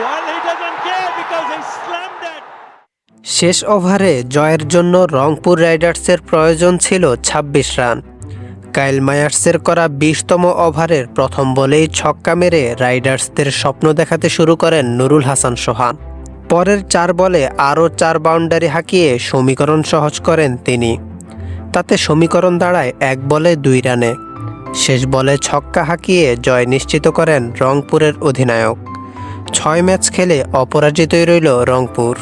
Well, he doesn't care because he slammed it. শেষ ওভারে জয়ের জন্য রংপুর রাইডার্সের প্রয়োজন ছিল ২৬ রান। কাইল মায়ার্সের করা ২০তম ওভারের প্রথম বলেই ছক্কা মেরে রাইডার্সদের স্বপ্ন দেখাতে শুরু করেন নুরুল হাসান সোহান। পরের ৪ বলে আরও ৪ বাউন্ডারি হাঁকিয়ে সমীকরণ সহজ করেন তিনি। তাতে সমীকরণ দাঁড়ায় ১ বলে ২ রানে। শেষ বলে ছক্কা হাঁকিয়ে জয় নিশ্চিত করেন রংপুরের অধিনায়ক। ৬ ম্যাচ খেলে অপরাজিতই রইল রংপুর।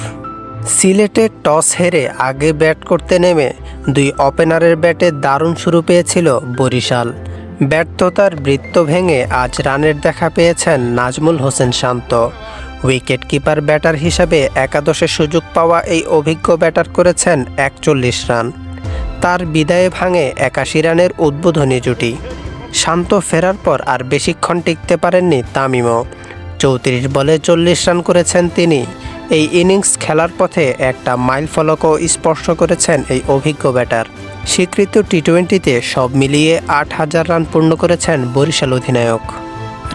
সিলেটে টস হেরে আগে ব্যাট করতে নেমে ২ ওপেনারের ব্যাটে দারুণ শুরু পেয়েছিল বরিশাল। ব্যর্থতার বৃত্ত ভেঙে আজ রানের দেখা পেয়েছেন নাজমুল হোসেন শান্ত। উইকেট কিপার ব্যাটার হিসাবে একাদশে সুযোগ পাওয়া এই অভিজ্ঞ ব্যাটার করেছেন ৪১ রান। তার বিদায়ে ভাঙে ৮১ রানের উদ্বোধনী জুটি। শান্ত ফেরার পর আর বেশিক্ষণ টিকতে পারেননি তামিমও। ৩৪ বলে ৪০ রান করেছেন তিনি। এই ইনিংস খেলার পথে একটা মাইল ফলকও স্পর্শ করেছেন এই অভিজ্ঞ ব্যাটার। স্বীকৃত টি-20তে সব মিলিয়ে ৮,০০০ রান পূর্ণ করেছেন বরিশাল অধিনায়ক।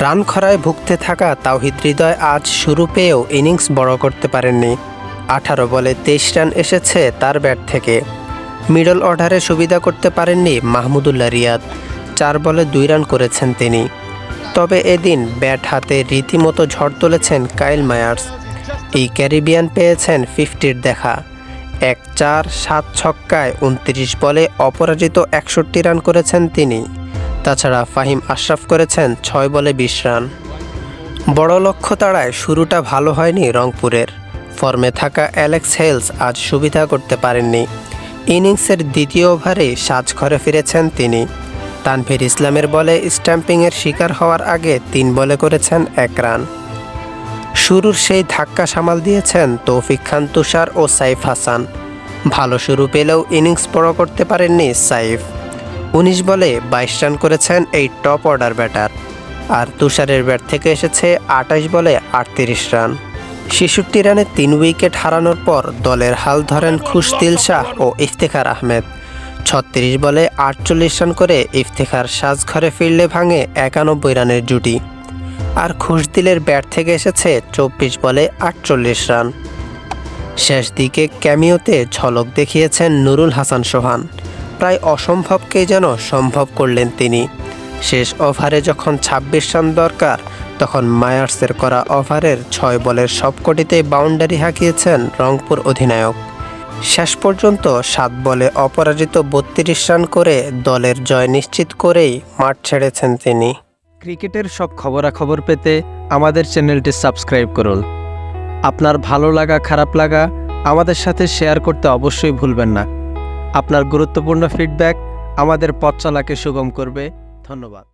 রান খরায় ভুগতে থাকা তাওহিদ হৃদয় আজ শুরু পেয়েও ইনিংস বড় করতে পারেননি। ১৮ বলে ২৩ রান এসেছে তার ব্যাট থেকে। মিডল অর্ডারে সুবিধা করতে পারেননি মাহমুদুল্লাহ রিয়াদ। ৪ বলে ২ রান করেছেন তিনি। তবে এদিন ব্যাট হাতে রীতিমতো ঝড় তুলেছেন কাইল মায়ার্স। এই ক্যারিবিয়ান পেয়েছেন 50-র দেখা। ১-৪-৭ ছক্কায় ২৯ বলে অপরাজিত ৬১ রান করেছেন তিনি। তাছাড়া ফাহিম আশরাফ করেছেন ৬ বলে ২০ রান। বড় লক্ষ্য তাড়ায় শুরুটা ভালো হয়নি রংপুরের। ফর্মে থাকা অ্যালেক্স হেলস আজ সুবিধা করতে পারেননি। ইনিংসের দ্বিতীয় ওভারে সাজঘরে ফিরেছেন তিনি। তানভীর ইসলামের বলে স্ট্যাম্পিংয়ের শিকার হওয়ার আগে ৩ বলে করেছেন ১ রান। শুরুর সেই ধাক্কা সামাল দিয়েছেন তৌফিক খান তুষার ও সাইফ হাসান। ভালো শুরু পেলেও ইনিংস বড় করতে পারেননি সাইফ। ১৯ বলে ২২ রান করেছেন এই টপ অর্ডার ব্যাটার। আর তুষারের ব্যাট থেকে এসেছে ২৮ বলে ৩৮ রান। ৬৬ রানে ৩ উইকেট হারানোর পর দলের হাল ধরেন খুশদিল শাহ ও ইফতেখার আহমেদ। ৩৬ বলে ৪৮ রান করে ইফতেখার সাজঘরে ফিরলে ভাঙে ৯১ রানের জুটি। আর খুশদিলের ব্যাট থেকে এসেছে ২৪ বলে ৪৮ রান। শেষ দিকে ক্যামিওতে ঝলক দেখিয়েছেন নুরুল হাসান সোহান। প্রায় অসম্ভবকেই যেন সম্ভব করলেন তিনি। শেষ ওভারে যখন ২৬ রান দরকার, তখন মায়ার্সের করা ওভারের ৬ বলের সবকটিতেই বাউন্ডারি হাঁকিয়েছেন রংপুর অধিনায়ক। শেষ পর্যন্ত ৭ বলে অপরাজিত ৩২ রান করে দলের জয় নিশ্চিত করেই মাঠ ছেড়েছেন তিনি। ক্রিকেটের সব খবরাখবর পেতে আমাদের চ্যানেলটি সাবস্ক্রাইব করুন। আপনার ভালো লাগা খারাপ লাগা আমাদের সাথে শেয়ার করতে অবশ্যই ভুলবেন না। আপনার গুরুত্বপূর্ণ ফিডব্যাক আমাদের পথ চলাকে সুগম করবে। ধন্যবাদ।